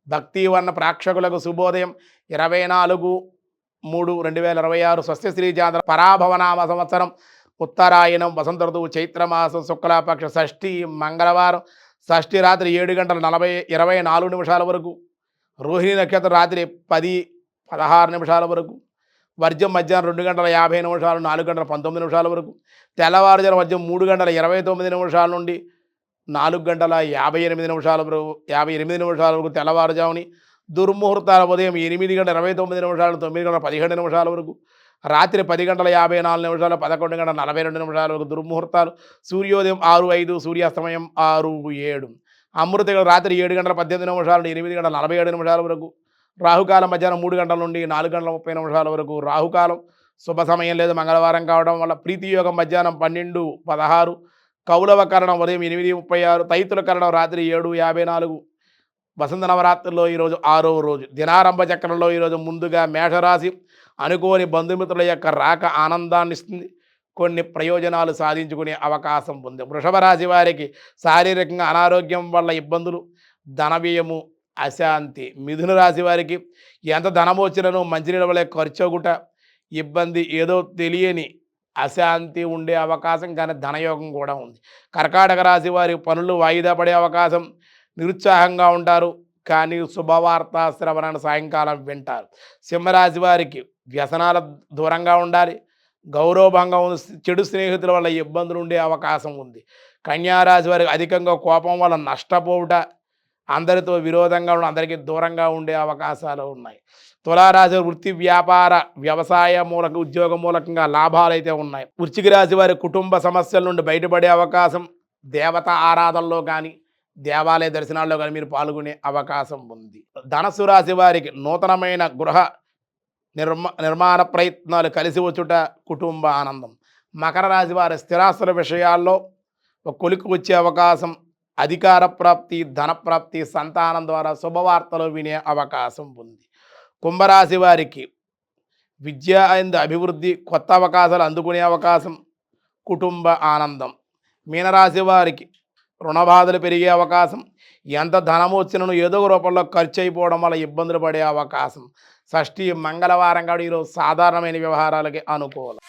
భక్తివర్ణ ప్రేక్షకులకు శుభోదయం. 24/3/2026 స్వస్తి చాంద్ర పరాభవనామ సంవత్సరం ఉత్తరాయణం వసంత ఋతువు చైత్రమాసం శుక్లపక్ష షష్ఠి మంగళవారం. షష్ఠి రాత్రి 7:24 వరకు. రోహిణి నక్షత్రం రాత్రి 10:16 వరకు. వర్జం మధ్యాహ్నం 2:50 4:19 వరకు. తెల్లవారుజాము వర్జం 3:29 నుండి 4:58 వరకు తెల్లవారుజాముని. దుర్ముహూర్తాల ఉదయం 8:29 9:17 వరకు. రాత్రి 10:54 11:42 వరకు దుర్ముహూర్తాలు. సూర్యోదయం 6:05 సూర్యాస్తమయం 6:07. అమృతగల రాత్రి 7:18 నుండి 8:47 వరకు. రాహుకాలం మధ్యాహ్నం 3 గంటల నుండి 4:30 వరకు. రాహుకాలం శుభ సమయం లేదు మంగళవారం కావడం వల్ల. ప్రీతియోగం మధ్యాహ్నం 12:16. కౌలవ కరణం ఉదయం 8:36. తైతుల కరణం రాత్రి 7:54. వసంత నవరాత్రుల్లో ఈరోజు 6వ రోజు. దినారంభ చక్రంలో ఈరోజు ముందుగా మేషరాశి. అనుకోని బంధుమిత్రుల యొక్క రాక ఆనందాన్ని ఇస్తుంది. కొన్ని ప్రయోజనాలు సాధించుకునే అవకాశం ఉంది. వృషభ రాశి వారికి శారీరకంగా అనారోగ్యం వల్ల ఇబ్బందులు, ధనవ్యయము, అశాంతి. మిథున రాశి వారికి ఎంత ధనము వచ్చినను మంచినీళ్ళ వల్ల ఖర్చొగుట, ఇబ్బంది, ఏదో తెలియని అశాంతి ఉండే అవకాశం, కానీ ధనయోగం కూడా ఉంది. కర్కాటక రాశి వారి పనులు వాయిదా పడే అవకాశం. నిరుత్సాహంగా ఉంటారు, కానీ శుభవార్త శ్రవణాన్ని సాయంకాలం వింటారు. సింహరాశి వారికి వ్యసనాల దూరంగా ఉండాలి. గౌరవభంగం, చెడు స్నేహితుల వల్ల ఇబ్బందులు ఉండే అవకాశం ఉంది. కన్యారాశి వారికి అధికంగా కోపం వల్ల నష్టపోవుట, అందరితో విరోధంగా ఉండి అందరికీ దూరంగా ఉండే అవకాశాలు ఉన్నాయి. తులారాశి వృత్తి వ్యాపార వ్యవసాయ మూలక ఉద్యోగ మూలకంగా లాభాలు అయితే ఉన్నాయి. వృశ్చిక రాశి వారి కుటుంబ సమస్యల నుండి బయటపడే అవకాశం. దేవతా ఆరాధనలో కానీ దేవాలయ దర్శనాల్లో కానీ మీరు పాల్గొనే అవకాశం ఉంది. ధనస్సు రాశి వారికి నూతనమైన గృహ నిర్మాణ ప్రయత్నాలు కలిసి వచ్చుట, కుటుంబ ఆనందం. మకర రాశి వారి స్థిరాస్తుల విషయాల్లో ఒక కొలిక్కి వచ్చే అవకాశం. అధికార ప్రాప్తి, ధనప్రాప్తి, సంతానం ద్వారా శుభవార్తలు వినే అవకాశం ఉంది. కుంభరాశి వారికి విద్య అండ్ అభివృద్ధి, కొత్త అవకాశాలు అందుకునే అవకాశం, కుటుంబ ఆనందం. మీనరాశి వారికి రుణబాధలు పెరిగే అవకాశం. ఎంత ధనము వచ్చినను ఏదో ఒక రూపంలో ఖర్చు అయిపోవడం వల్ల ఇబ్బందులు పడే అవకాశం. షష్ఠి మంగళవారం కాదు ఈరోజు సాధారణమైన వ్యవహారాలకి అనుకూలం.